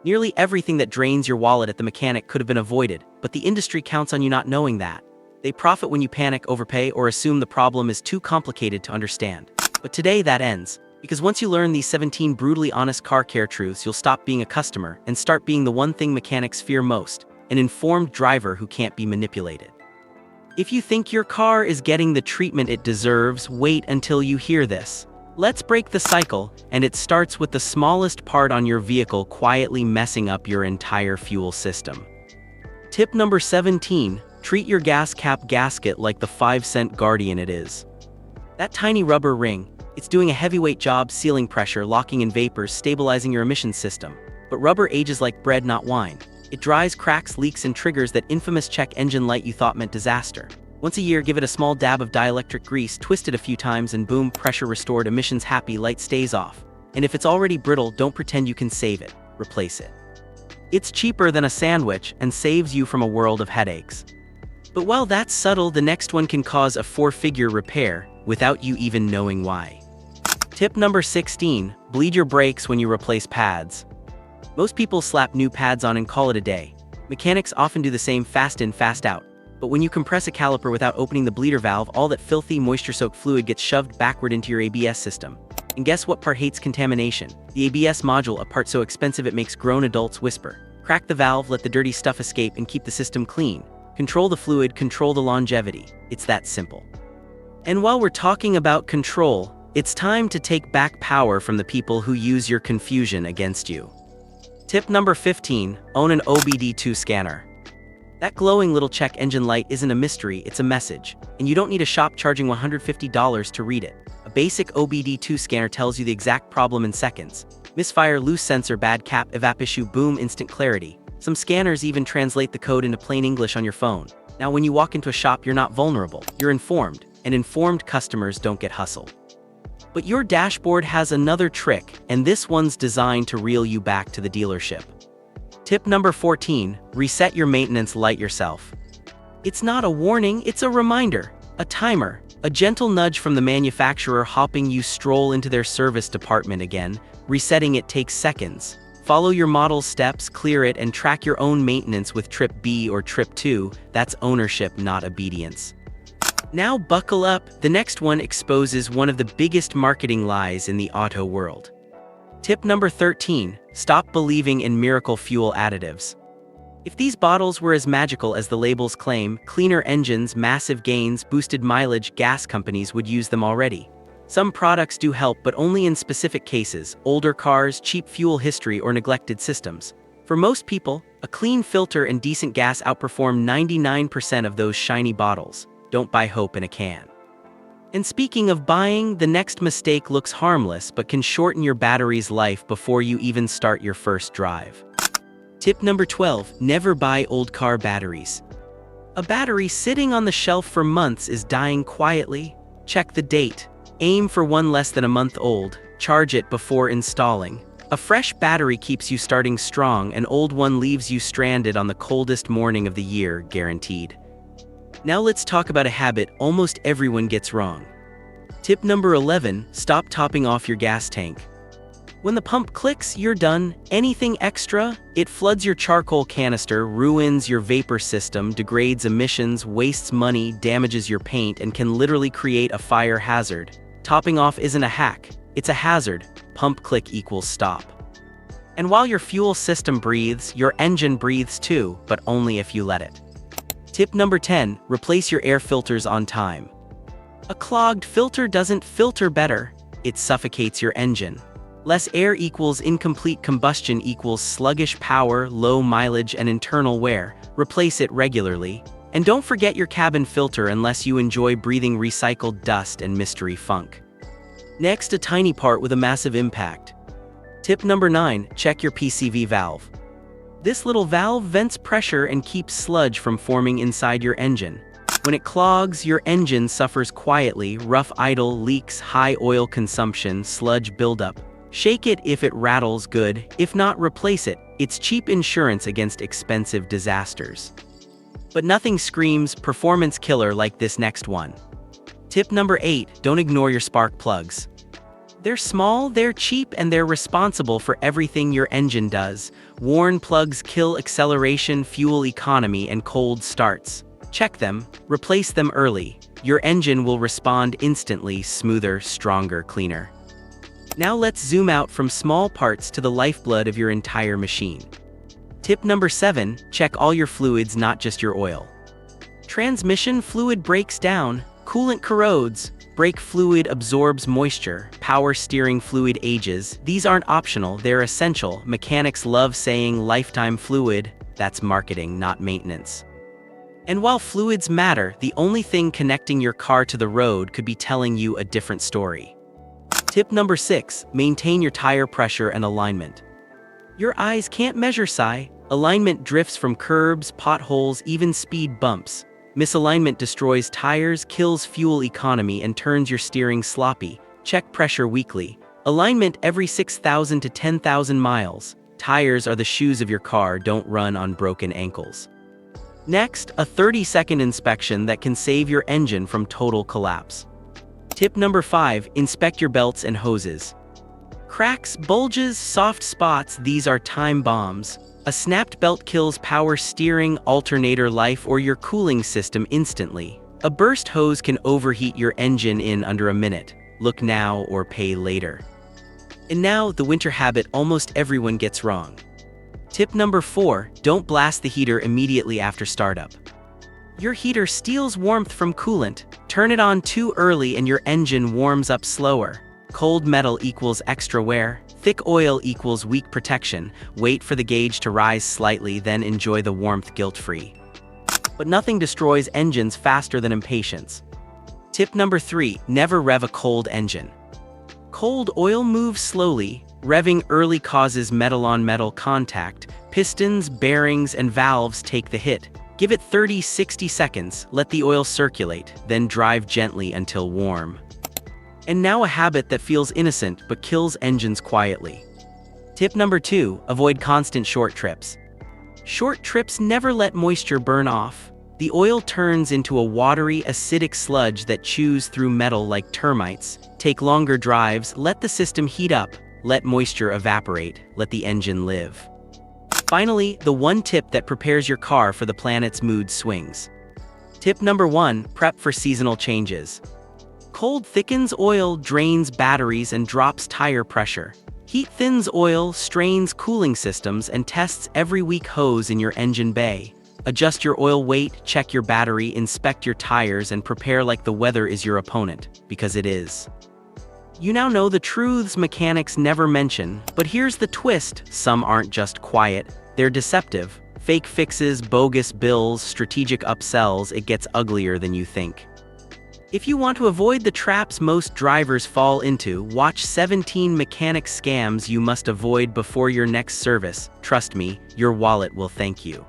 Nearly everything that drains your wallet at the mechanic could have been avoided, but the industry counts on you not knowing that. They profit when you panic, overpay, or assume the problem is too complicated to understand. But today that ends, because once you learn these 17 brutally honest car care truths, you'll stop being a customer and start being the one thing mechanics fear most, an informed driver who can't be manipulated. If you think your car is getting the treatment it deserves, wait until you hear this. Let's break the cycle, and it starts with the smallest part on your vehicle quietly messing up your entire fuel system. Tip number 17, treat your gas cap gasket like the 5-cent guardian it is. That tiny rubber ring, it's doing a heavyweight job sealing pressure, locking in vapors, stabilizing your emissions system. But rubber ages like bread, not wine. It dries, cracks, leaks, and triggers that infamous check engine light you thought meant disaster. Once a year, give it a small dab of dielectric grease, twist it a few times, and boom, pressure restored, emissions happy, light stays off. And if it's already brittle, don't pretend you can save it. Replace it. It's cheaper than a sandwich and saves you from a world of headaches. But while that's subtle, the next one can cause a 4-figure repair without you even knowing why. Tip number 16, bleed your brakes when you replace pads. Most people slap new pads on and call it a day. Mechanics often do the same, fast in, fast out. But when you compress a caliper without opening the bleeder valve, all that filthy, moisture-soaked fluid gets shoved backward into your ABS system. And guess what part hates contamination? The ABS module, a part so expensive it makes grown adults whisper. Crack the valve, let the dirty stuff escape, and keep the system clean. Control the fluid, control the longevity. It's that simple. And while we're talking about control, it's time to take back power from the people who use your confusion against you. Tip number 15, own an OBD2 scanner. That glowing little check engine light isn't a mystery, it's a message, and you don't need a shop charging $150 to read it. A basic OBD2 scanner tells you the exact problem in seconds. Misfire, loose sensor, bad cap, evap issue, boom, instant clarity. Some scanners even translate the code into plain English on your phone. Now when you walk into a shop, you're not vulnerable, you're informed, and informed customers don't get hustled. But your dashboard has another trick, and this one's designed to reel you back to the dealership. Tip number 14, reset your maintenance light yourself. It's not a warning, it's a reminder, a timer, a gentle nudge from the manufacturer helping you stroll into their service department again. Resetting it takes seconds. Follow your model's steps, clear it, and track your own maintenance with Trip B or Trip 2. That's ownership, not obedience. Now buckle up, the next one exposes one of the biggest marketing lies in the auto world. Tip number 13, stop believing in miracle fuel additives. If these bottles were as magical as the labels claim, cleaner engines, massive gains, boosted mileage, gas companies would use them already. Some products do help, but only in specific cases, older cars, cheap fuel history, or neglected systems. For most people, a clean filter and decent gas outperform 99% of those shiny bottles. Don't buy hope in a can. And speaking of buying, the next mistake looks harmless but can shorten your battery's life before you even start your first drive. Tip number 12, never buy old car batteries. A battery sitting on the shelf for months is dying quietly. Check the date. Aim for one less than a month old. Charge it before installing. A fresh battery keeps you starting strong, an old one leaves you stranded on the coldest morning of the year, guaranteed. Now let's talk about a habit almost everyone gets wrong. Tip number 11, stop topping off your gas tank. When the pump clicks, you're done. Anything extra? It floods your charcoal canister, ruins your vapor system, degrades emissions, wastes money, damages your paint, and can literally create a fire hazard. Topping off isn't a hack, it's a hazard. Pump click equals stop. And while your fuel system breathes, your engine breathes too, but only if you let it. Tip number 10, replace your air filters on time. A clogged filter doesn't filter better, it suffocates your engine. Less air equals incomplete combustion equals sluggish power, low mileage, and internal wear. Replace it regularly. And don't forget your cabin filter unless you enjoy breathing recycled dust and mystery funk. Next, a tiny part with a massive impact. Tip number 9, check your PCV valve. This little valve vents pressure and keeps sludge from forming inside your engine. When it clogs, your engine suffers quietly, rough idle, leaks, high oil consumption, sludge buildup. Shake it if it rattles, good. If not, replace it. It's cheap insurance against expensive disasters. But nothing screams performance killer like this next one. Tip number 8, don't ignore your spark plugs. They're small, they're cheap, and they're responsible for everything your engine does. Worn plugs kill acceleration, fuel economy, and cold starts. Check them, replace them early. Your engine will respond instantly, smoother, stronger, cleaner. Now let's zoom out from small parts to the lifeblood of your entire machine. Tip number 7, check all your fluids, not just your oil. Transmission fluid breaks down, coolant corrodes, brake fluid absorbs moisture, power steering fluid ages. These aren't optional, they're essential. Mechanics love saying lifetime fluid. That's marketing, not maintenance. And while fluids matter, the only thing connecting your car to the road could be telling you a different story. Tip number 6, maintain your tire pressure and alignment. Your eyes can't measure psi. Alignment drifts from curbs, potholes, even speed bumps. Misalignment destroys tires, kills fuel economy, and turns your steering sloppy. Check pressure weekly. Alignment every 6,000 to 10,000 miles. Tires are the shoes of your car, don't run on broken ankles. Next, a 30-second inspection that can save your engine from total collapse. Tip number 5, inspect your belts and hoses. Cracks, bulges, soft spots, these are time bombs. A snapped belt kills power steering, alternator life, or your cooling system instantly. A burst hose can overheat your engine in under a minute. Look now or pay later. And now, the winter habit almost everyone gets wrong. Tip number 4, don't blast the heater immediately after startup. Your heater steals warmth from coolant. Turn it on too early and your engine warms up slower. Cold metal equals extra wear. Thick oil equals weak protection. Wait for the gauge to rise slightly, then enjoy the warmth guilt-free. But nothing destroys engines faster than impatience. Tip number 3, never rev a cold engine. Cold oil moves slowly. Revving early causes metal-on-metal contact. Pistons, bearings, and valves take the hit. Give it 30-60 seconds, let the oil circulate, then drive gently until warm. And now a habit that feels innocent but kills engines quietly. Tip number 2, avoid constant short trips. Short trips never let moisture burn off. The oil turns into a watery, acidic sludge that chews through metal like termites. Take longer drives, let the system heat up, let moisture evaporate, let the engine live. Finally, the one tip that prepares your car for the planet's mood swings. Tip number 1, prep for seasonal changes. Cold thickens oil, drains batteries, and drops tire pressure. Heat thins oil, strains cooling systems, and tests every weak hose in your engine bay. Adjust your oil weight, check your battery, inspect your tires, and prepare like the weather is your opponent, because it is. You now know the truths mechanics never mention, but here's the twist: some aren't just quiet, they're deceptive. Fake fixes, bogus bills, strategic upsells, it gets uglier than you think. If you want to avoid the traps most drivers fall into, watch 17 mechanic scams you must avoid before your next service. Trust me, your wallet will thank you.